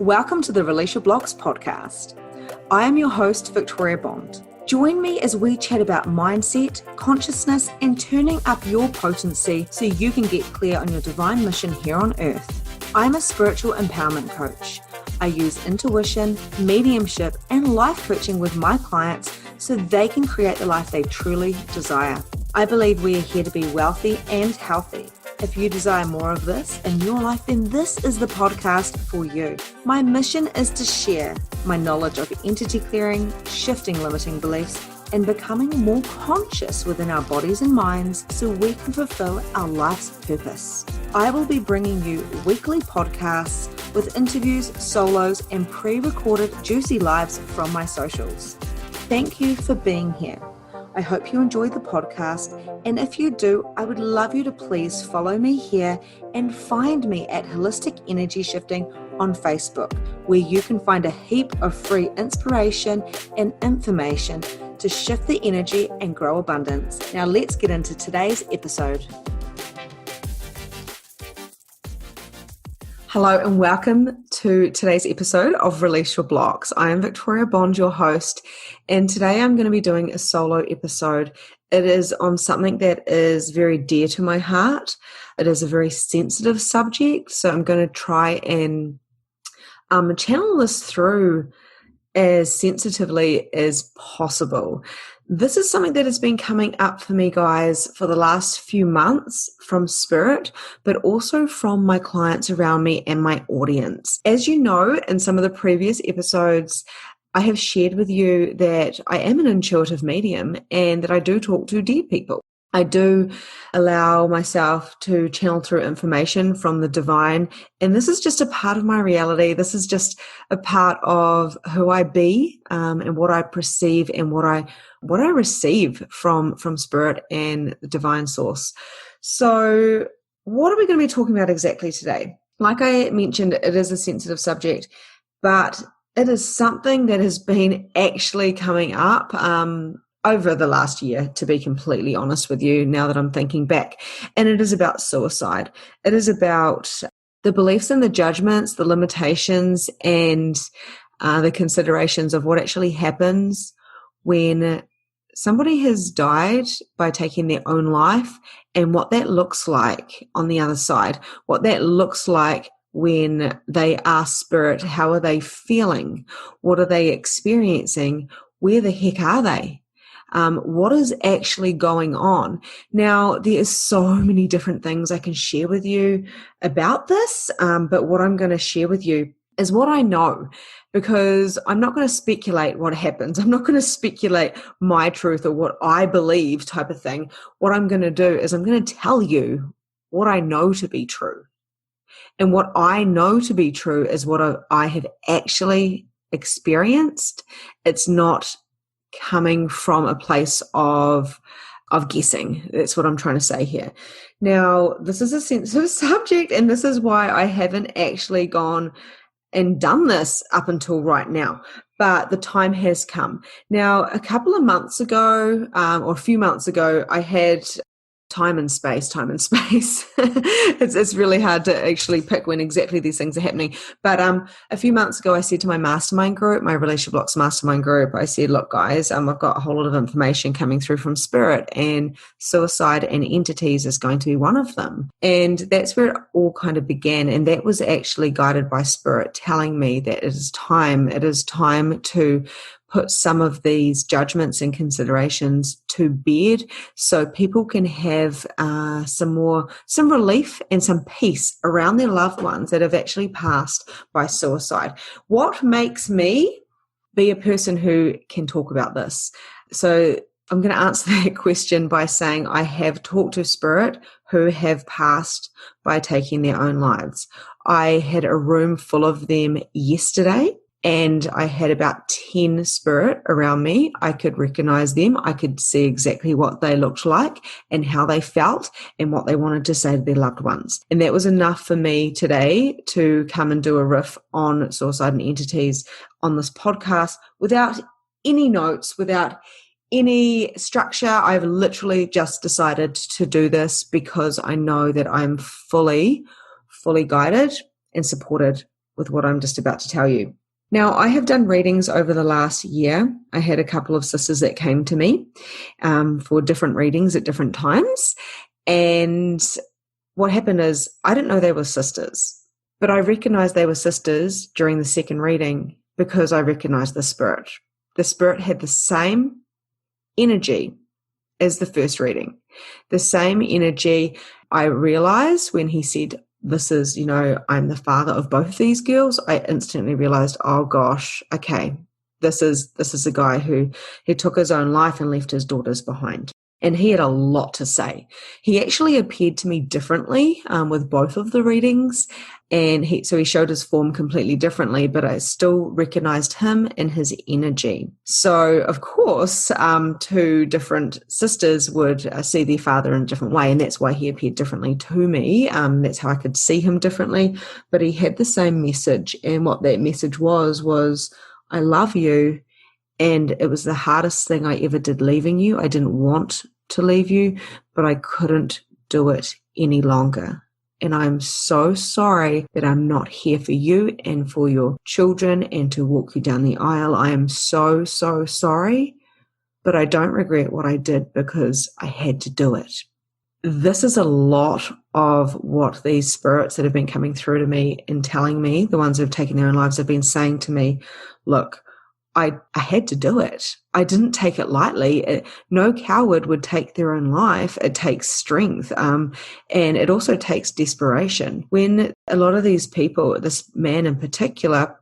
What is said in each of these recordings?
Welcome to the Release Your Blocks podcast. I am your host, Victoria Bond. Join me as we chat about mindset, consciousness, and turning up your potency so you can get clear on your divine mission here on earth. I'm a spiritual empowerment coach. I use intuition, mediumship, and life coaching with my clients so they can create the life they truly desire. I believe we are here to be wealthy and healthy. If you desire more of this in your life, then this is the podcast for you. My mission is to share my knowledge of entity clearing, shifting limiting beliefs, and becoming more conscious within our bodies and minds so we can fulfill our life's purpose. I will be bringing you weekly podcasts with interviews, solos, and pre-recorded juicy lives from my socials. Thank you for being here. I hope you enjoy the podcast, and if you do, I would love you to please follow me here and find me at Holistic Energy Shifting on Facebook, where you can find a heap of free inspiration and information to shift the energy and grow abundance. Now let's get into today's episode. Hello and welcome to today's episode of Release Your Blocks. I am Victoria Bond, your host, and today I'm going to be doing a solo episode. It is on something that is very dear to my heart. It is a very sensitive subject, so I'm going to try and channel this through as sensitively as possible. This is something that has been coming up for me, guys, for the last few months from Spirit, but also from my clients around me and my audience. As you know, in some of the previous episodes, I have shared with you that I am an intuitive medium and that I do talk to dead people. I do allow myself to channel through information from the divine, and this is just a part of my reality. This is just a part of who I be, and what I perceive and what I receive from Spirit and the divine source. So what are we going to be talking about exactly today? Like I mentioned, it is a sensitive subject, but it is something that has been actually coming up over the last year, to be completely honest with you, now that I'm thinking back. And it is about suicide. It is about the beliefs and the judgments, the limitations, and the considerations of what actually happens when somebody has died by taking their own life, and what that looks like on the other side, what that looks like when they ask Spirit, how are they feeling? What are they experiencing? Where the heck are they? What is actually going on? Now, there is so many different things I can share with you about this, but what I'm going to share with you is what I know, because I'm not going to speculate what happens. I'm not going to speculate my truth or what I believe type of thing. What I'm going to do is I'm going to tell you what I know to be true. And what I know to be true is what I have actually experienced. It's not coming from a place of guessing. That's what I'm trying to say here. Now, this is a sensitive subject, and this is why I haven't actually gone and done this up until right now. But the time has come. Now, a couple of months ago, or a few months ago, I had time and space. It's really hard to actually pick when exactly these things are happening. But a few months ago, I said to my mastermind group, my Release Your Blocks mastermind group, I said, look, guys, I've got a whole lot of information coming through from Spirit, and suicide and entities is going to be one of them. And that's where it all kind of began. And that was actually guided by Spirit telling me that it is time to put some of these judgments and considerations to bed so people can have some relief and some peace around their loved ones that have actually passed by suicide. What makes me be a person who can talk about this? So I'm going to answer that question by saying I have talked to Spirit who have passed by taking their own lives. I had a room full of them yesterday, and I had about 10 Spirit around me. I could recognize them. I could see exactly what they looked like and how they felt and what they wanted to say to their loved ones. And that was enough for me today to come and do a riff on suicide and entities on this podcast without any notes, without any structure. I've literally just decided to do this because I know that I'm fully guided and supported with what I'm just about to tell you. Now, I have done readings over the last year. I had a couple of sisters that came to me for different readings at different times. And what happened is I didn't know they were sisters, but I recognized they were sisters during the second reading because I recognized the spirit. The spirit had the same energy as the first reading. The same energy I realized when he said, this is, I'm the father of both these girls. I instantly realized, oh gosh, okay, this is a guy who took his own life and left his daughters behind. And he had a lot to say. He actually appeared to me differently with both of the readings. And so he showed his form completely differently, but I still recognized him and his energy. So, of course, two different sisters would see their father in a different way, and that's why he appeared differently to me. That's how I could see him differently. But he had the same message, and what that message was, I love you, and it was the hardest thing I ever did leaving you. I didn't want to leave you, but I couldn't do it any longer. And I'm so sorry that I'm not here for you and for your children and to walk you down the aisle. I am so, so sorry, but I don't regret what I did because I had to do it. This is a lot of what these spirits that have been coming through to me and telling me, the ones who have taken their own lives, have been saying to me, look, I had to do it. I didn't take it lightly. No coward would take their own life. It takes strength. And it also takes desperation. When a lot of these people, this man in particular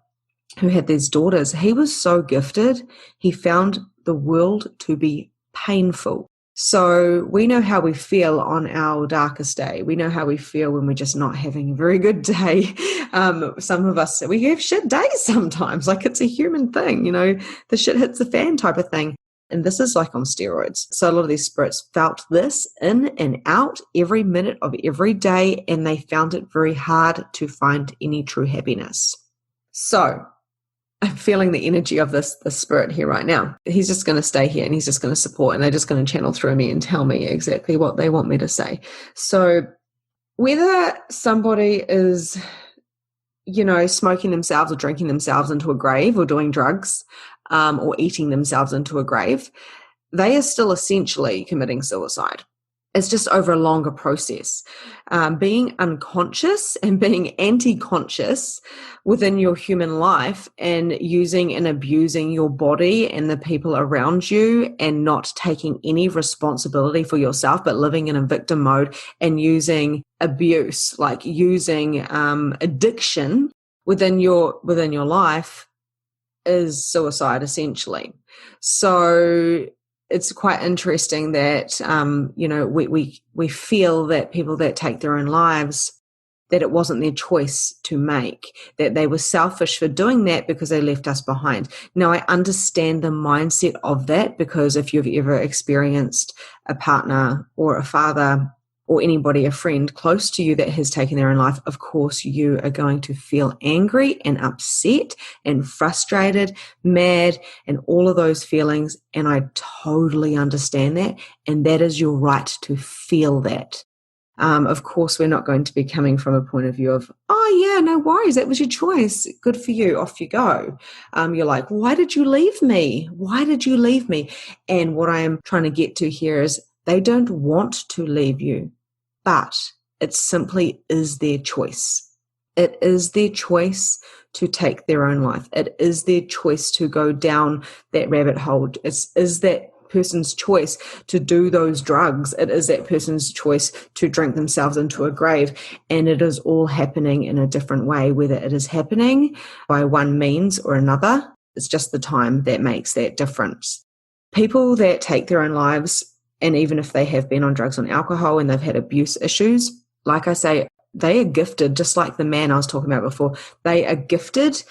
who had these daughters, he was so gifted. He found the world to be painful. So we know how we feel on our darkest day. We know how we feel when we're just not having a very good day. Some of us, we have shit days sometimes, like it's a human thing, the shit hits the fan type of thing. And this is like on steroids. So a lot of these spirits felt this in and out every minute of every day, and they found it very hard to find any true happiness. So I'm feeling the energy of this spirit here right now. He's just going to stay here and he's just going to support, and they're just going to channel through me and tell me exactly what they want me to say. So whether somebody is, smoking themselves or drinking themselves into a grave or doing drugs or eating themselves into a grave, they are still essentially committing suicide. It's just over a longer process. Being unconscious and being anti-conscious within your human life and using and abusing your body and the people around you and not taking any responsibility for yourself, but living in a victim mode and using abuse, like using addiction within your life is suicide essentially. So it's quite interesting that, we feel that people that take their own lives, that it wasn't their choice to make, that they were selfish for doing that because they left us behind. Now, I understand the mindset of that, because if you've ever experienced a partner or a father or anybody, a friend close to you that has taken their own life, of course you are going to feel angry and upset and frustrated, mad, and all of those feelings. And I totally understand that. And that is your right to feel that. Of course, we're not going to be coming from a point of view of, oh yeah, no worries, that was your choice. Good for you. Off you go. You're like, why did you leave me? Why did you leave me? And what I am trying to get to here is they don't want to leave you. But it simply is their choice. It is their choice to take their own life. It is their choice to go down that rabbit hole. It is that person's choice to do those drugs. It is that person's choice to drink themselves into a grave. And it is all happening in a different way, whether it is happening by one means or another. It's just the time that makes that difference. People that take their own lives, and even if they have been on drugs and alcohol and they've had abuse issues, like I say, they are gifted, just like the man I was talking about before. They are gifted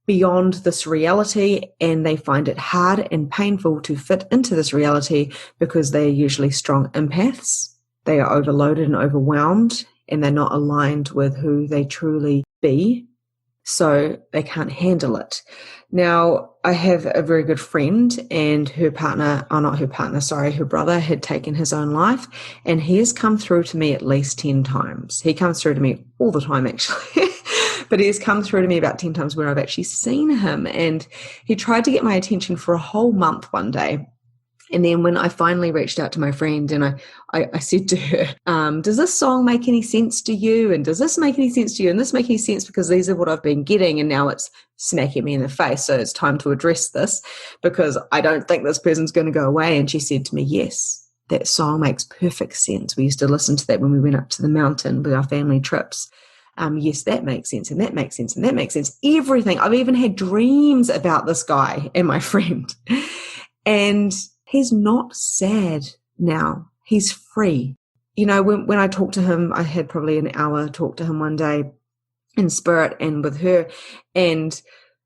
beyond this reality, and they find it hard and painful to fit into this reality because they are usually strong empaths. They are overloaded and overwhelmed, and they're not aligned with who they truly be. So they can't handle it. Now, I have a very good friend, and her brother had taken his own life, and he has come through to me at least 10 times. He comes through to me all the time, actually, But he's come through to me about 10 times where I've actually seen him. And he tried to get my attention for a whole month one day. And then when I finally reached out to my friend and I said to her, does this song make any sense to you? And does this make any sense to you? And this make any sense because these are what I've been getting and now it's smacking me in the face. So it's time to address this because I don't think this person's going to go away. And she said to me, yes, that song makes perfect sense. We used to listen to that when we went up to the mountain with our family trips. Yes, that makes sense, and that makes sense, and that makes sense. Everything. I've even had dreams about this guy and my friend. And he's not sad now. He's free. You know, when I talked to him, I had probably an hour talk to him one day in spirit and with her. And,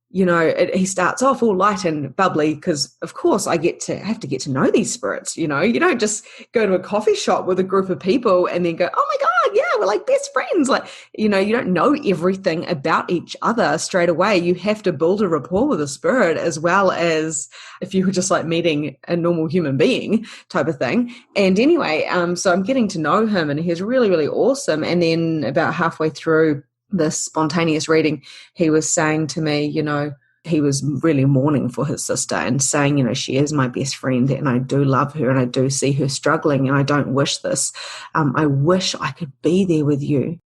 you know, he starts off all light and bubbly because, of course, I have to get to know these spirits. You know, you don't just go to a coffee shop with a group of people and then go, oh my God, yeah, we're like best friends. Like, you know, you don't know everything about each other straight away. You have to build a rapport with a spirit as well as if you were just like meeting a normal human being type of thing. And anyway, so I'm getting to know him and he's really, really awesome. And then about halfway through this spontaneous reading, he was saying to me, you know, he was really mourning for his sister and saying, you know, she is my best friend and I do love her and I do see her struggling and I don't wish this. I wish I could be there with you.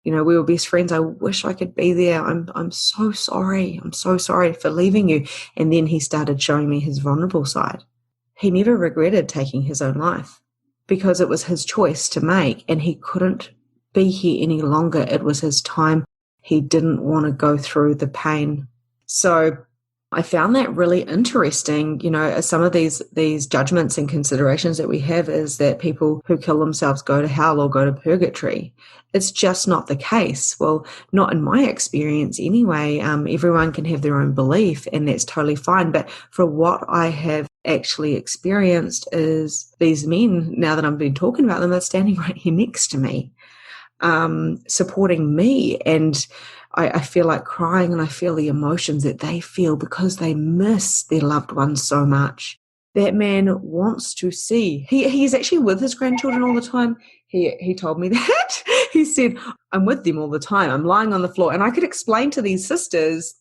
You know, we were best friends. I wish I could be there. I'm so sorry. I'm so sorry for leaving you. And then he started showing me his vulnerable side. He never regretted taking his own life because it was his choice to make and he couldn't be here any longer. It was his time. He didn't want to go through the pain. So I found that really interesting. You know, some of these judgments and considerations that we have is that people who kill themselves go to hell or go to purgatory. It's just not the case. Well, not in my experience anyway. Everyone can have their own belief and that's totally fine. But for what I have actually experienced is these men, now that I've been talking about them, they're standing right here next to me, supporting me. And I feel like crying and I feel the emotions that they feel because they miss their loved ones so much. That man wants to see. He's actually with his grandchildren all the time. He told me that. He said, I'm with them all the time. I'm lying on the floor. And I could explain to these sisters,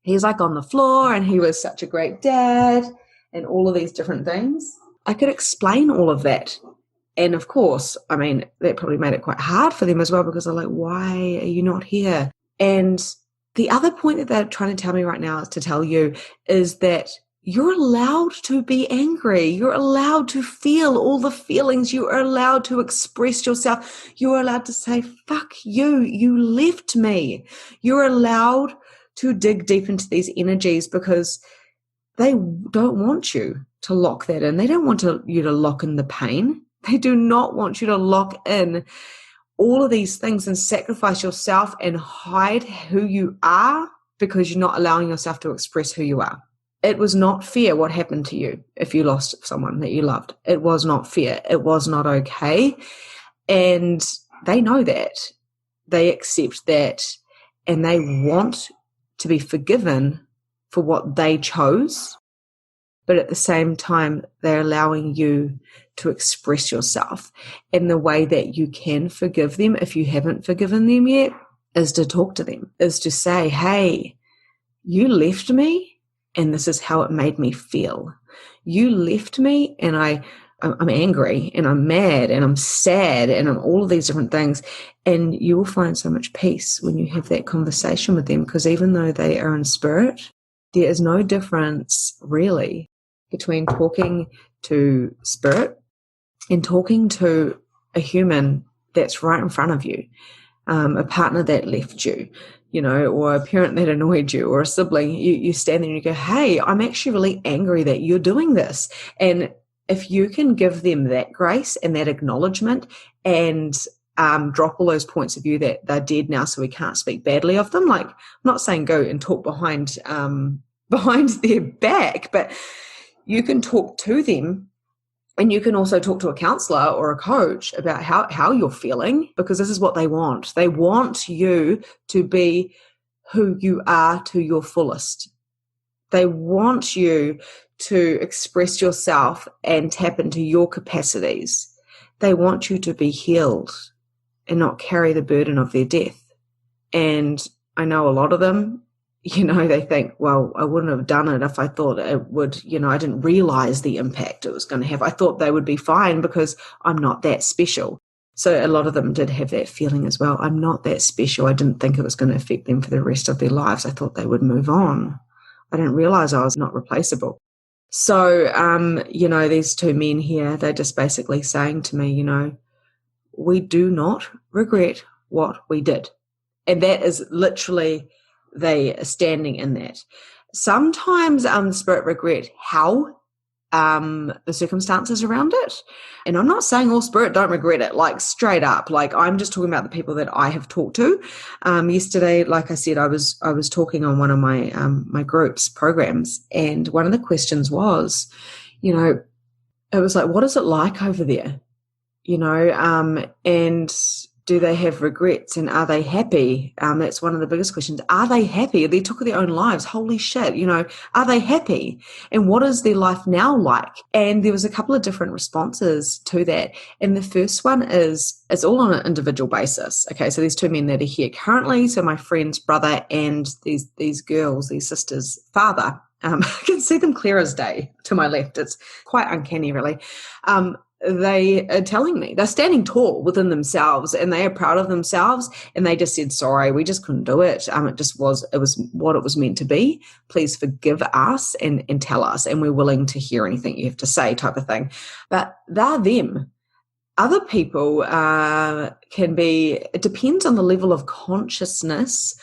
he's like on the floor and he was such a great dad and all of these different things. I could explain all of that. And of course, I mean, that probably made it quite hard for them as well because they're like, why are you not here? And the other point that they're trying to tell me right now is to tell you is that you're allowed to be angry. You're allowed to feel all the feelings. You are allowed to express yourself. You're allowed to say, fuck you. You left me. You're allowed to dig deep into these energies because they don't want you to lock that in. They don't want you to lock in the pain. They do not want you to lock in all of these things and sacrifice yourself and hide who you are because you're not allowing yourself to express who you are. It was not fair what happened to you if you lost someone that you loved. It was not fair. It was not okay. And they know that. They accept that. And they want to be forgiven for what they chose. But at the same time, they're allowing you to express yourself. And the way that you can forgive them, if you haven't forgiven them yet, is to talk to them, is to say, hey, you left me and this is how it made me feel. You left me and I'm angry and I'm mad and I'm sad and I'm all of these different things. And you will find so much peace when you have that conversation with them because even though they are in spirit, there is no difference really between talking to spirit and talking to a human that's right in front of you, a partner that left you, you know, or a parent that annoyed you or a sibling. You stand there and you go, hey, I'm actually really angry that you're doing this. And if you can give them that grace and that acknowledgement and drop all those points of view that they're dead now so we can't speak badly of them, like I'm not saying go and talk behind their back, but you can talk to them. And you can also talk to a counselor or a coach about how you're feeling because this is what they want. They want you to be who you are to your fullest. They want you to express yourself and tap into your capacities. They want you to be healed and not carry the burden of their death. And I know a lot of them, they think, well, I wouldn't have done it if I thought it would, I didn't realize the impact it was going to have. I thought they would be fine because I'm not that special. So a lot of them did have that feeling as well. I'm not that special. I didn't think it was going to affect them for the rest of their lives. I thought they would move on. I didn't realize I was not replaceable. So, these two men here, they're just basically saying to me, we do not regret what we did. And that is literally they are standing in that. Sometimes spirit regret how the circumstances around it. And I'm not saying all spirit don't regret it, like straight up. Like I'm just talking about the people that I have talked to. Yesterday, like I said, I was talking on one of my my group's programs, and one of the questions was, it was like, what is it like over there? And do they have regrets, and are they happy? That's one of the biggest questions. Are they happy? They took their own lives. Holy shit, are they happy? And what is their life now like? And there was a couple of different responses to that. And the first one is, it's all on an individual basis. Okay, so there's two men that are here currently. So my friend's brother and these girls, these sisters' father. I can see them clear as day to my left. It's quite uncanny, really. They are telling me they're standing tall within themselves, and they are proud of themselves, and they just said, sorry, we just couldn't do it. It was what it was meant to be. Please forgive us and tell us, and we're willing to hear anything you have to say, type of thing. But they're them. Other people can be, it depends on the level of consciousness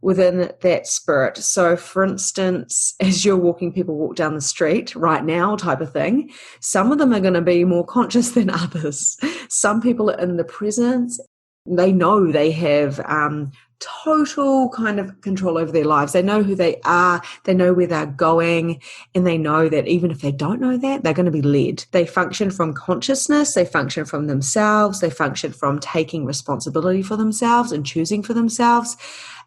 within that spirit. So for instance, as you're walking, people walk down the street right now, type of thing. Some of them are going to be more conscious than others. Some people are in the presence. They know they have total kind of control over their lives. They know who they are. They know where they're going. And they know that even if they don't know that, they're going to be led. They function from consciousness. They function from themselves. They function from taking responsibility for themselves and choosing for themselves.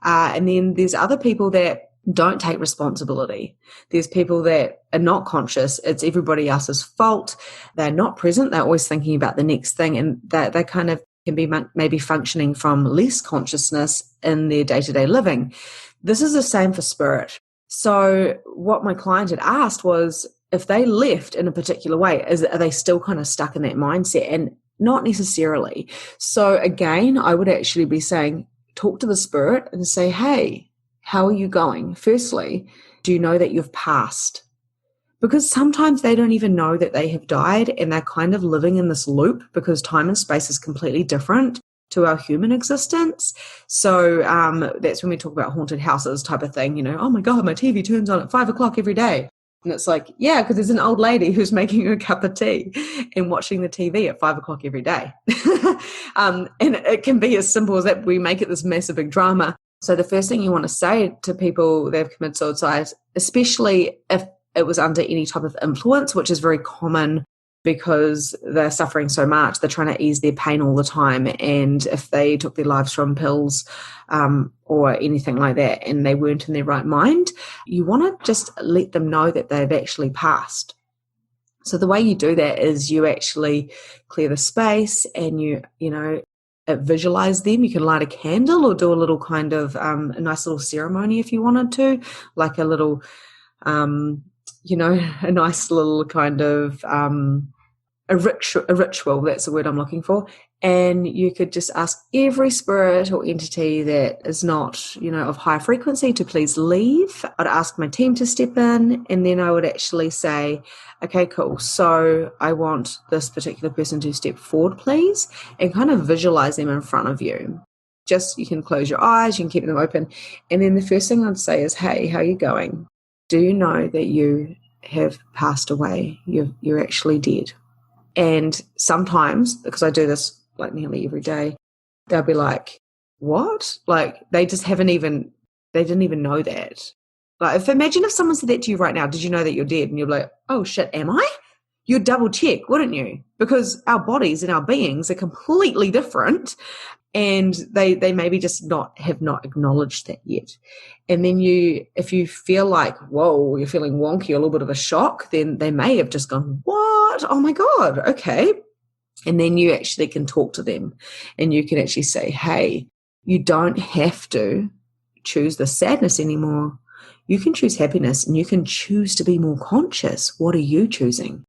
And then there's other people that don't take responsibility. There's people that are not conscious. It's everybody else's fault. They're not present. They're always thinking about the next thing. And they kind of can be maybe functioning from less consciousness in their day-to-day living. This is the same for spirit. So what my client had asked was, if they left in a particular way, are they still kind of stuck in that mindset? And not necessarily. So again, I would actually be saying, talk to the spirit and say, hey, how are you going? Firstly, do you know that you've passed? Because sometimes they don't even know that they have died, and they're kind of living in this loop because time and space is completely different to our human existence. So that's when we talk about haunted houses type of thing, oh my God, my TV turns on at 5 o'clock every day. And it's like, yeah, because there's an old lady who's making you a cup of tea and watching the TV at 5 o'clock every day. And it can be as simple as that. We make it this massive big drama. So the first thing you want to say to people that have committed suicide, especially if it was under any type of influence, which is very common because they're suffering so much, they're trying to ease their pain all the time. And if they took their lives from pills or anything like that and they weren't in their right mind, you want to just let them know that they've actually passed. So the way you do that is you actually clear the space and you visualize them. You can light a candle or do a little kind of a nice little ceremony if you wanted to, like a little a nice little kind of a ritual, that's the word I'm looking for. And you could just ask every spirit or entity that is not, of high frequency to please leave. I'd ask my team to step in, and then I would actually say, okay, cool. So I want this particular person to step forward, please, and kind of visualize them in front of you. Just, you can close your eyes, you can keep them open. And then the first thing I'd say is, hey, how are you going? Do you know that you have passed away? You're actually dead. And sometimes, because I do this like nearly every day, they'll be like, what? Like they didn't even know that. Like imagine if someone said that to you right now, did you know that you're dead? And you're like, oh shit, am I? You'd double check, wouldn't you? Because our bodies and our beings are completely different. And they maybe just have not acknowledged that yet. And then if you feel like, whoa, you're feeling wonky, a little bit of a shock, then they may have just gone, what? Oh my God, okay. And then you actually can talk to them and you can actually say, hey, you don't have to choose the sadness anymore. You can choose happiness, and you can choose to be more conscious. What are you choosing?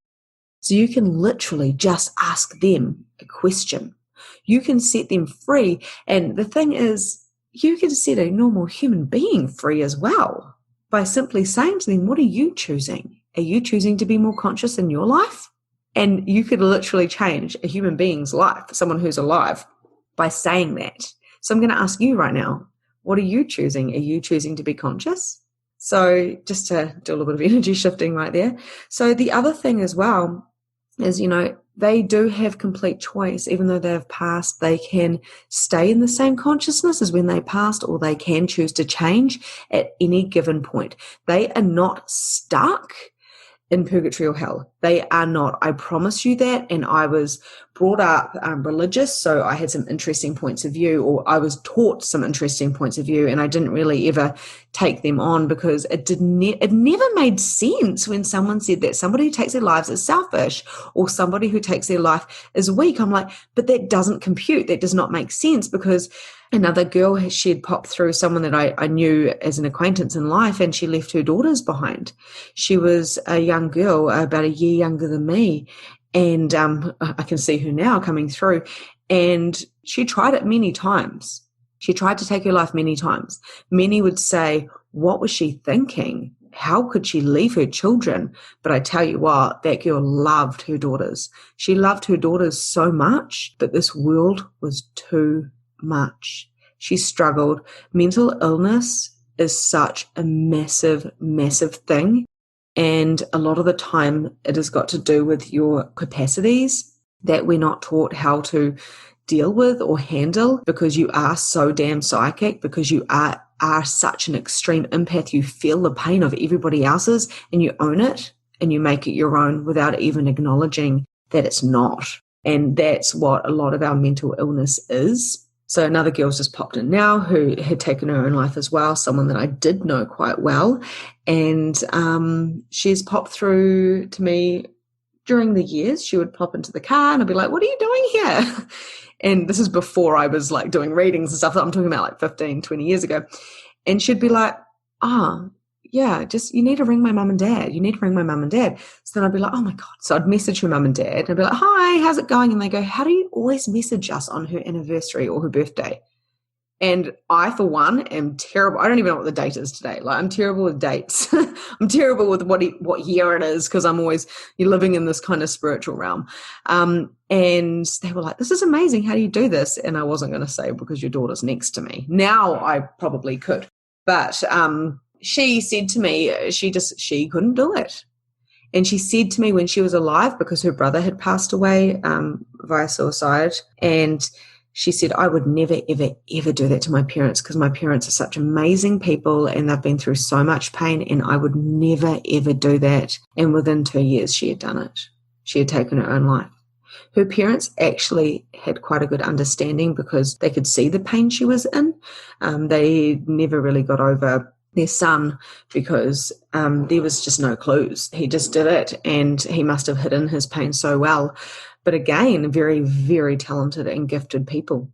So you can literally just ask them a question. You can set them free. And the thing is, you can set a normal human being free as well by simply saying to them, what are you choosing? Are you choosing to be more conscious in your life? And you could literally change a human being's life, someone who's alive, by saying that. So I'm going to ask you right now, what are you choosing? Are you choosing to be conscious? So just to do a little bit of energy shifting right there. So the other thing as well is, they do have complete choice. Even though they've passed, they can stay in the same consciousness as when they passed, or they can choose to change at any given point. They are not stuck in purgatory or hell. They are not. I promise you that. And I was brought up religious, so I had some interesting points of view, or I was taught some interesting points of view, and I didn't really ever take them on because it never made sense when someone said that somebody who takes their lives is selfish, or somebody who takes their life is weak. I'm like, but that doesn't compute. That does not make sense, because another girl, she had popped through someone that I knew as an acquaintance in life, and she left her daughters behind. She was a young girl, about a year younger than me, and I can see her now coming through, and she tried it many times. She tried to take her life many times. Many would say, what was she thinking? How could she leave her children? But I tell you what, that girl loved her daughters. She loved her daughters so much, but this world was too much. She struggled. Mental illness is such a massive, massive thing. And a lot of the time it has got to do with your capacities that we're not taught how to deal with or handle, because you are so damn psychic, because you are such an extreme empath. You feel the pain of everybody else's, and you own it and you make it your own without even acknowledging that it's not. And that's what a lot of our mental illness is. So another girl's just popped in now who had taken her own life as well, someone that I did know quite well. And she's popped through to me during the years. She would pop into the car and I'd be like, what are you doing here? And this is before I was like doing readings and stuff that I'm talking about, like 15, 20 years ago. And she'd be like, yeah, just you need to ring my mum and dad. You need to ring my mum and dad. So then I'd be like, oh my God. So I'd message her mum and dad and I'd be like, hi, how's it going? And they go, how do you always message us on her anniversary or her birthday? And I, for one, am terrible. I don't even know what the date is today. Like, I'm terrible with dates. I'm terrible with what year it is, because I'm always living in this kind of spiritual realm. And they were like, this is amazing. How do you do this? And I wasn't going to say, because your daughter's next to me. Now I probably could. But she said to me, she couldn't do it. And she said to me when she was alive, because her brother had passed away via suicide, and she said, I would never, ever, ever do that to my parents, because my parents are such amazing people and they've been through so much pain, and I would never, ever do that. And within 2 years, she had done it. She had taken her own life. Her parents actually had quite a good understanding, because they could see the pain she was in. They never really got over their son, because there was just no clues. He just did it, and he must have hidden his pain so well. But again, very, very talented and gifted people,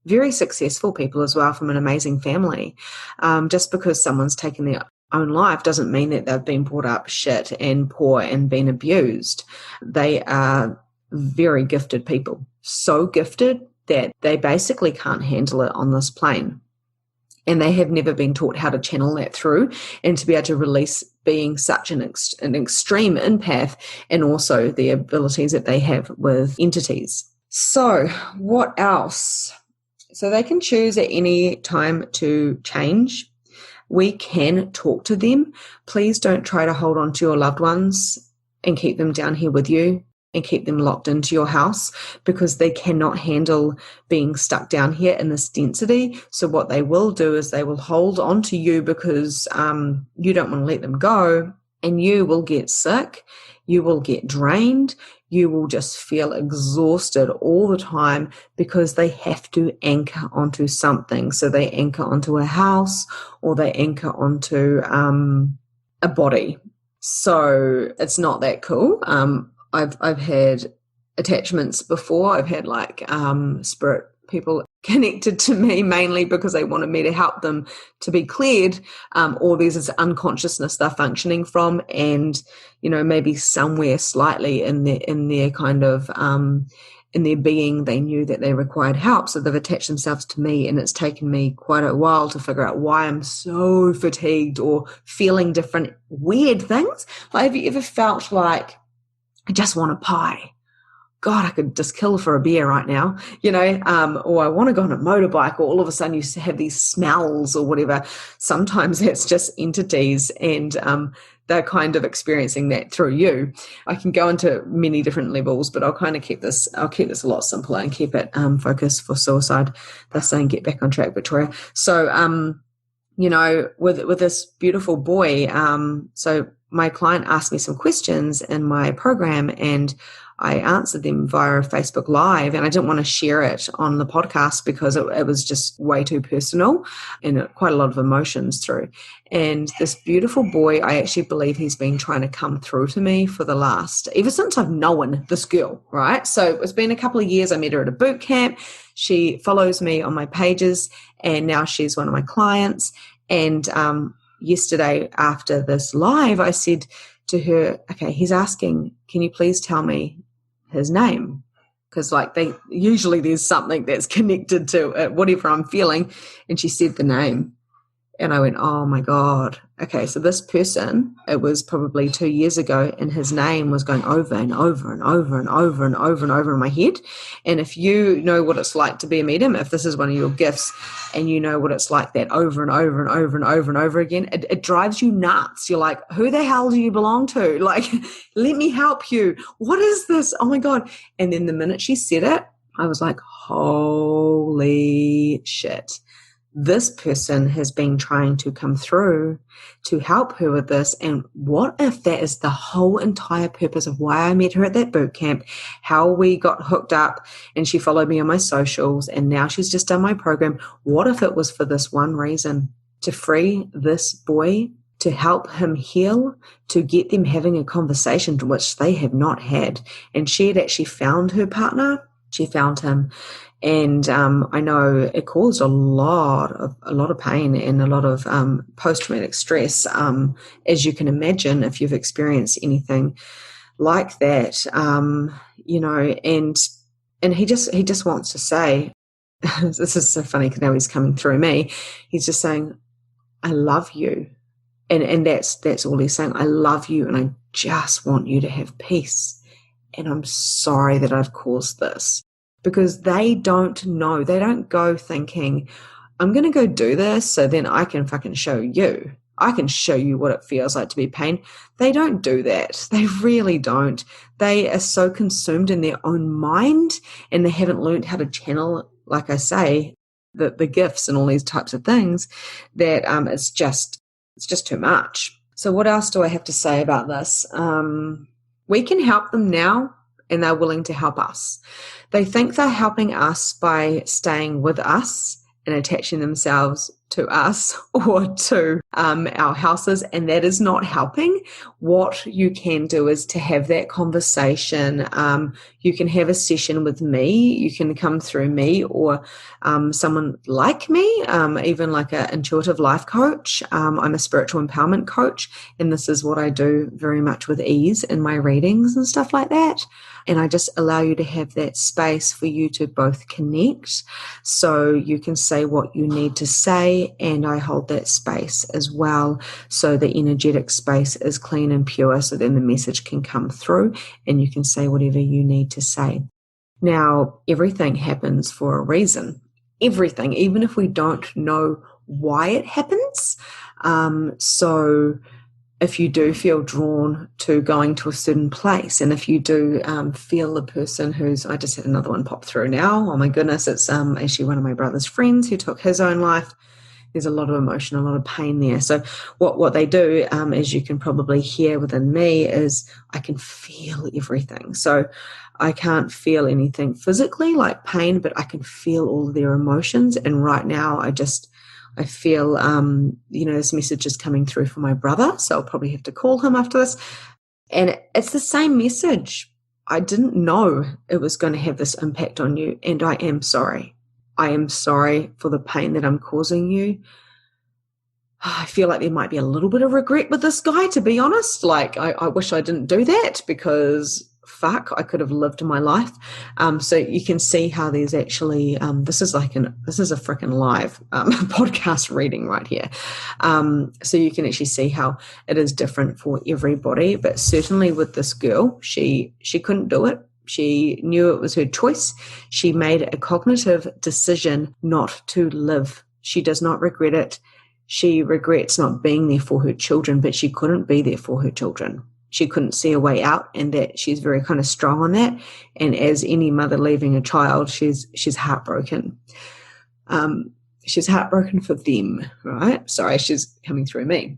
very successful people as well, from an amazing family. Just because someone's taken their own life doesn't mean that they've been brought up shit and poor and been abused. They are very gifted people, so gifted that they basically can't handle it on this plane. And they have never been taught how to channel that through and to be able to release being such an extreme empath, and also the abilities that they have with entities. So what else? So they can choose at any time to change. We can talk to them. Please don't try to hold on to your loved ones and keep them down here with you and keep them locked into your house, because they cannot handle being stuck down here in this density. So what they will do is they will hold on to you, because you don't want to let them go, and you will get sick, you will get drained, you will just feel exhausted all the time, because they have to anchor onto something. So they anchor onto a house, or they anchor onto a body. So it's not that cool. I've had attachments before. I've had like spirit people connected to me mainly because they wanted me to help them to be cleared, or there's this unconsciousness they're functioning from, and maybe somewhere slightly in their kind of in their being they knew that they required help, so they've attached themselves to me. And it's taken me quite a while to figure out why I'm so fatigued or feeling different weird things. Like, have you ever felt like, I just want a pie? God, I could just kill for a beer right now, or I want to go on a motorbike, or all of a sudden you have these smells or whatever. Sometimes it's just entities, and they're kind of experiencing that through you. I can go into many different levels, but I'll keep this a lot simpler and keep it focused for suicide. They're saying get back on track, Victoria. So, with this beautiful boy, so my client asked me some questions in my program, and I answered them via Facebook Live, and I didn't want to share it on the podcast because it was just way too personal and quite a lot of emotions through. And this beautiful boy, I actually believe he's been trying to come through to me ever since I've known this girl, right? So it's been a couple of years. I met her at a boot camp. She follows me on my pages, and now she's one of my clients. And yesterday after this live, I said to her, okay, he's asking, can you please tell me his name? Because usually there's something that's connected to whatever I'm feeling. And she said the name, and I went, oh my God. Okay, so this person, it was probably 2 years ago, and his name was going over and over and over and over and over and over in my head. And if you know what it's like to be a medium, if this is one of your gifts, and you know what it's like that over and over and over and over and over again, it drives you nuts. You're like, who the hell do you belong to? Like, let me help you. What is this? Oh my God. And then the minute she said it, I was like, holy shit. This person has been trying to come through to help her with this. And what if that is the whole entire purpose of why I met her at that boot camp, how we got hooked up, and she followed me on my socials, and now she's just done my program. What if it was for this one reason, to free this boy, to help him heal, to get them having a conversation which they have not had? And she had actually found her partner. She found him. And I know it caused a lot of pain and a lot of post-traumatic stress, as you can imagine if you've experienced anything like that, and he just wants to say, this is so funny because now he's coming through me. He's just saying, I love you. And that's all he's saying. I love you, and I just want you to have peace. And I'm sorry that I've caused this. Because they don't know. They don't go thinking, I'm going to go do this so then I can fucking show you. I can show you what it feels like to be pain. They don't do that. They really don't. They are so consumed in their own mind, and they haven't learned how to channel, like I say, the gifts and all these types of things, that it's just too much. So what else do I have to say about this? We can help them now, and they're willing to help us. They think they're helping us by staying with us and attaching themselves to us or to our houses, and that is not helping. What you can do is to have that conversation. You can have a session with me. You can come through me or someone like me, even like an intuitive life coach. I'm a spiritual empowerment coach, and this is what I do very much with ease in my readings and stuff like that. And I just allow you to have that space for you to both connect, so you can say what you need to say, and I hold that space as well, so the energetic space is clean and pure, so then the message can come through and you can say whatever you need to say. Now, everything happens for a reason. Everything, even if we don't know why it happens. So if you do feel drawn to going to a certain place, and if you do feel the person who's, I just had another one pop through now, oh my goodness, it's actually one of my brother's friends who took his own life. There's a lot of emotion, a lot of pain there. So what they do, as you can probably hear within me, is I can feel everything. So I can't feel anything physically like pain, but I can feel all their emotions. And right now I feel, this message is coming through for my brother, so I'll probably have to call him after this. And it's the same message. I didn't know it was going to have this impact on you, and I am sorry. I am sorry for the pain that I'm causing you. I feel like there might be a little bit of regret with this guy, to be honest. Like, I wish I didn't do that because fuck, I could have lived my life. So you can see how there's actually, this is a freaking live podcast reading right here. So you can actually see how it is different for everybody. But certainly with this girl, she couldn't do it. She knew it was her choice. She made a cognitive decision not to live. She does not regret it. She regrets not being there for her children, but she couldn't be there for her children. She couldn't see a way out, and that she's very kind of strong on that. And as any mother leaving a child, she's heartbroken. She's heartbroken for them, right? Sorry, she's coming through me.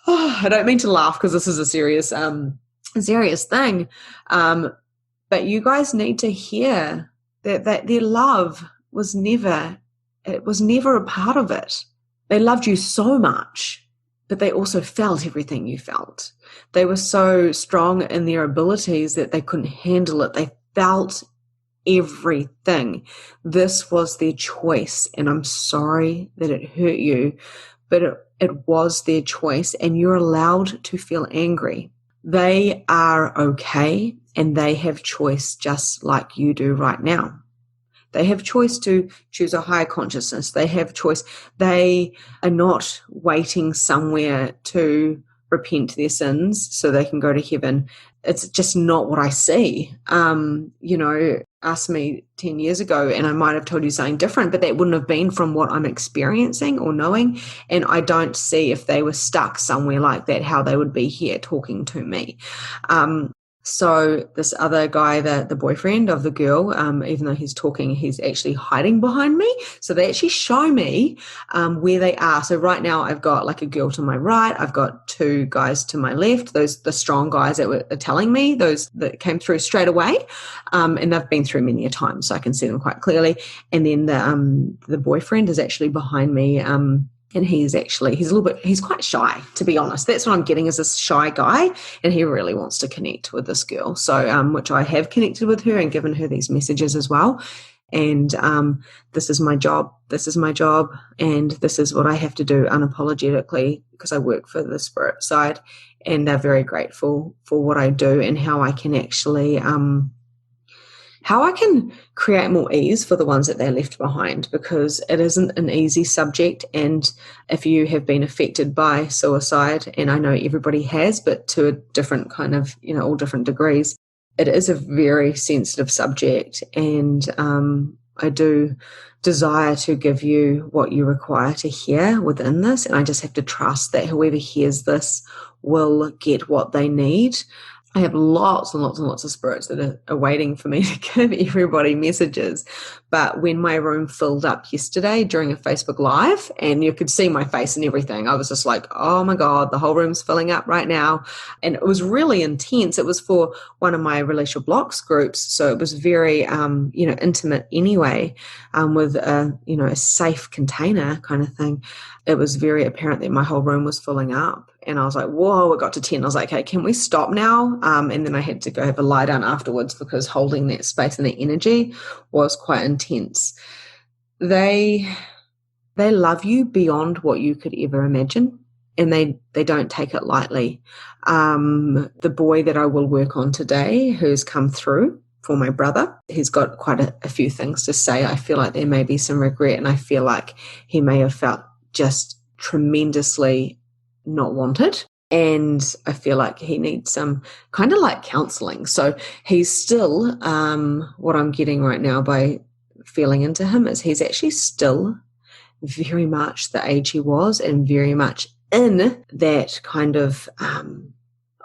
I don't mean to laugh because this is a serious thing. But you guys need to hear that their love was never a part of it. They loved you so much, but they also felt everything you felt. They were so strong in their abilities that they couldn't handle it. They felt everything. This was their choice, and I'm sorry that it hurt you, but it was their choice, and you're allowed to feel angry. They are okay, and they have choice just like you do right now. They have choice to choose a higher consciousness. They have choice. They are not waiting somewhere to repent their sins so they can go to heaven. It's just not what I see. Ask me 10 years ago and I might have told you something different, but that wouldn't have been from what I'm experiencing or knowing. And I don't see if they were stuck somewhere like that, how they would be here talking to me. So this other guy, the boyfriend of the girl, even though he's talking, he's actually hiding behind me. So they actually show me where they are. So right now I've got like a girl to my right. I've got two guys to my left. Those the strong guys that were telling me, those that came through straight away. And they've been through many a time, so I can see them quite clearly. And then the boyfriend is actually behind me. And he's quite shy, to be honest. That's what I'm getting, is this shy guy, and he really wants to connect with this girl. So, which I have connected with her and given her these messages as well. And this is my job. And this is what I have to do unapologetically, because I work for the spirit side, and they're very grateful for what I do and how I can actually how I can create more ease for the ones that they're left behind, because it isn't an easy subject. And if you have been affected by suicide, and I know everybody has, but to a different kind of, all different degrees, it is a very sensitive subject. And I do desire to give you what you require to hear within this. And I just have to trust that whoever hears this will get what they need. I have lots and lots and lots of spirits that are waiting for me to give everybody messages. But when my room filled up yesterday during a Facebook Live, and you could see my face and everything, I was just like, oh my God, the whole room's filling up right now. And it was really intense. It was for one of my Release Your Blocks groups. So it was very, intimate anyway, with a safe container kind of thing. It was very apparent that my whole room was filling up. And I was like, whoa, it got to 10. I was like, hey, can we stop now? And then I had to go have a lie down afterwards, because holding that space and that energy was quite intense. They love you beyond what you could ever imagine, and they don't take it lightly. The boy that I will work on today, who's come through for my brother, he's got quite a few things to say. I feel like there may be some regret, and I feel like he may have felt just tremendously not wanted, and I feel like he needs some kind of like counseling. So he's still what I'm getting right now by feeling into him is he's actually still very much the age he was, and very much in that kind of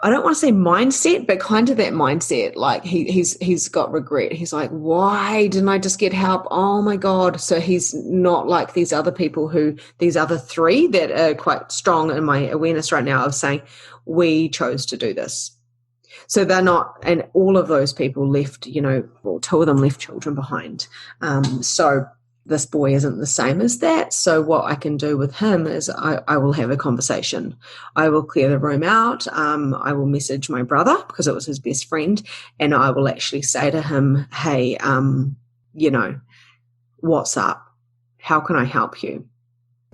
I don't want to say mindset, but kind of that mindset. Like he's got regret. He's like, why didn't I just get help? Oh my God. So he's not like these other people these other three that are quite strong in my awareness right now of saying, we chose to do this. So they're not, and all of those people left, two of them left children behind. So this boy isn't the same as that. So what I can do with him is I will have a conversation. I will clear the room out. I will message my brother, because it was his best friend, and I will actually say to him, hey, What's up? How can I help you?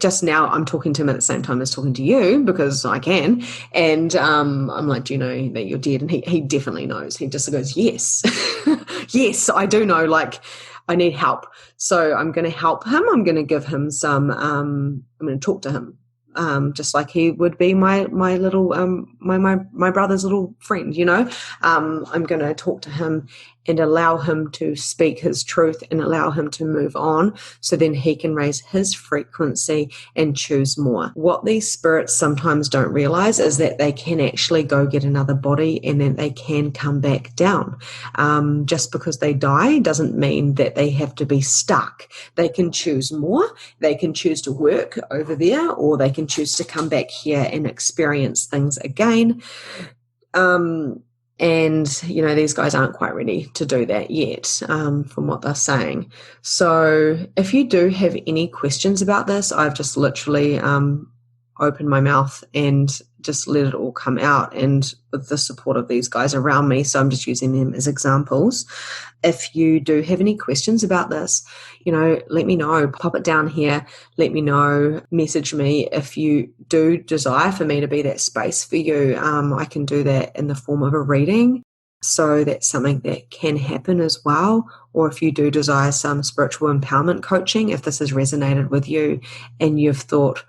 Just now I'm talking to him at the same time as talking to you because I can. And I'm like, do you know that you're dead? And he definitely knows. He just goes, yes, yes, I do know. Like, I need help. So I'm going to help him. I'm going to give him some, I'm going to talk to him. Just like he would be my little, my brother's little friend, you know. I'm going to talk to him and allow him to speak his truth and allow him to move on, so then he can raise his frequency and choose more. What these spirits sometimes don't realize is that they can actually go get another body and then they can come back down. Just because they die doesn't mean that they have to be stuck. They can choose more. They can choose to work over there, or they can choose to come back here and experience things again. And, you know, these guys aren't quite ready to do that yet, from what they're saying. So if you do have any questions about this, I've just literally opened my mouth and just let it all come out, and with the support of these guys around me. So I'm just using them as examples. If you do have any questions about this, you know, let me know. Pop it down here. Let me know. Message me. If you do desire for me to be that space for you, I can do that in the form of a reading. So that's something that can happen as well. Or if you do desire some spiritual empowerment coaching, if this has resonated with you and you've thought,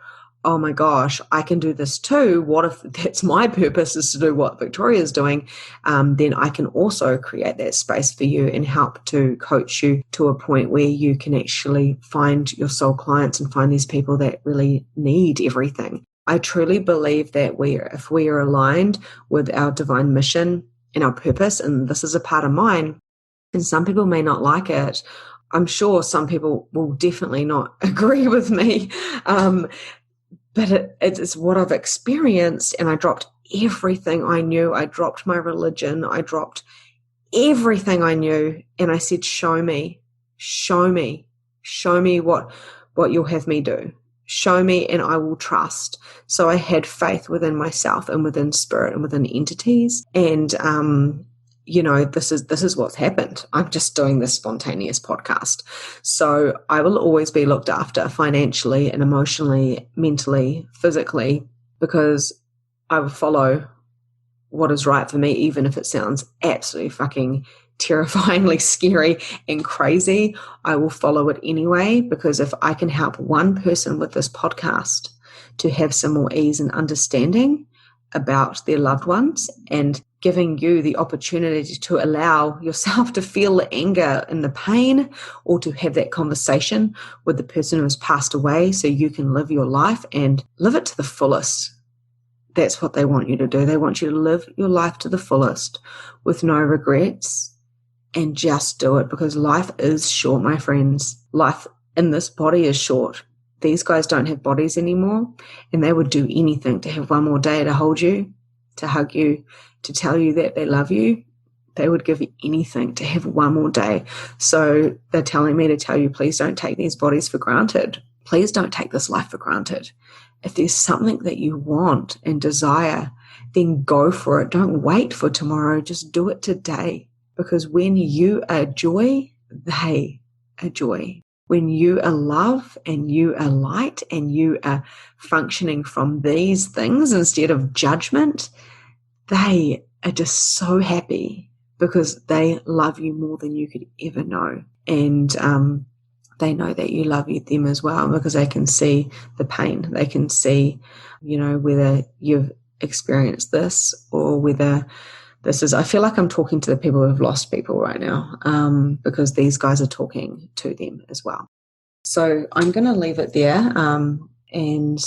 oh my gosh, I can do this too. What if that's my purpose, is to do what Victoria is doing? Then I can also create that space for you and help to coach you to a point where you can actually find your soul clients and find these people that really need everything. I truly believe that if we are aligned with our divine mission and our purpose, and this is a part of mine, and some people may not like it, I'm sure some people will definitely not agree with me, but it's what I've experienced, and I dropped everything I knew. I dropped my religion. I dropped everything I knew, and I said, show me what you'll have me do. Show me and I will trust. So I had faith within myself and within spirit and within entities. And, you know, this is what's happened. I'm just doing this spontaneous podcast. So I will always be looked after financially and emotionally, mentally, physically, because I will follow what is right for me, even if it sounds absolutely fucking terrifyingly scary and crazy. I will follow it anyway, because if I can help one person with this podcast to have some more ease and understanding about their loved ones, and giving you the opportunity to allow yourself to feel the anger and the pain, or to have that conversation with the person who has passed away so you can live your life and live it to the fullest. That's what they want you to do. They want you to live your life to the fullest with no regrets, and just do it, because life is short, my friends. Life in this body is short. These guys don't have bodies anymore, and they would do anything to have one more day to hold you, to hug you, to tell you that they love you. They would give anything to have one more day. So they're telling me to tell you, please don't take these bodies for granted. Please don't take this life for granted. If there's something that you want and desire, then go for it. Don't wait for tomorrow. Just do it today. Because when you are joy, they are joy. When you are love and you are light and you are functioning from these things instead of judgment, they are just so happy, because they love you more than you could ever know. And they know that you love them as well, because they can see the pain. They can see, you know, whether you've experienced this or whether this is, I feel like I'm talking to the people who have lost people right now, because these guys are talking to them as well. So I'm going to leave it there, and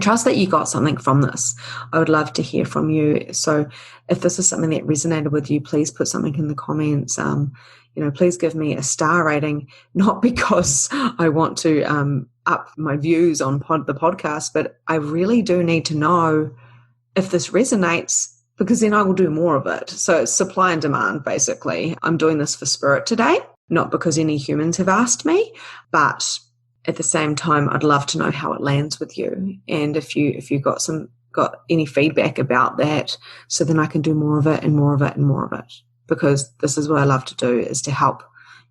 trust that you got something from this. I would love to hear from you. So if this is something that resonated with you, please put something in the comments. You know, please give me a star rating, not because I want to up my views on the podcast, but I really do need to know if this resonates, because then I will do more of it. So it's supply and demand, basically. I'm doing this for spirit today, not because any humans have asked me, but at the same time, I'd love to know how it lands with you. And if you got any feedback about that, so then I can do more of it and more of it and more of it. Because this is what I love to do, is to help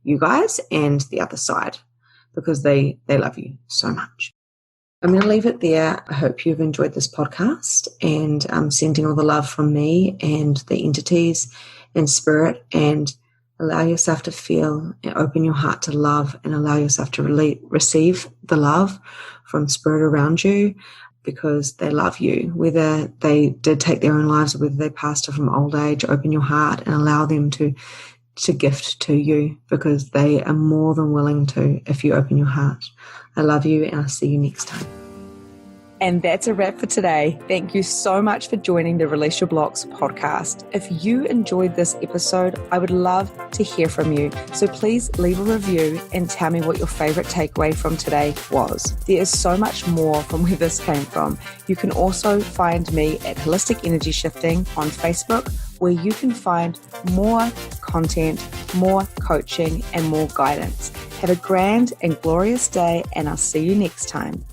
you guys and the other side. because they love you so much. I'm going to leave it there. I hope you've enjoyed this podcast, and I'm sending all the love from me and the entities and spirit, and allow yourself to feel and open your heart to love, and allow yourself to receive the love from spirit around you, because they love you, whether they did take their own lives or whether they passed from old age. Open your heart and allow them to gift to you, because they are more than willing to if you open your heart. I love you, and I'll see you next time. And that's a wrap for today. Thank you so much for joining the Release Your Blocks podcast. If you enjoyed this episode, I would love to hear from you. So please leave a review and tell me what your favorite takeaway from today was. There is so much more from where this came from. You can also find me at Holistic Energy Shifting on Facebook, where you can find more content, more coaching, and more guidance. Have a grand and glorious day, and I'll see you next time.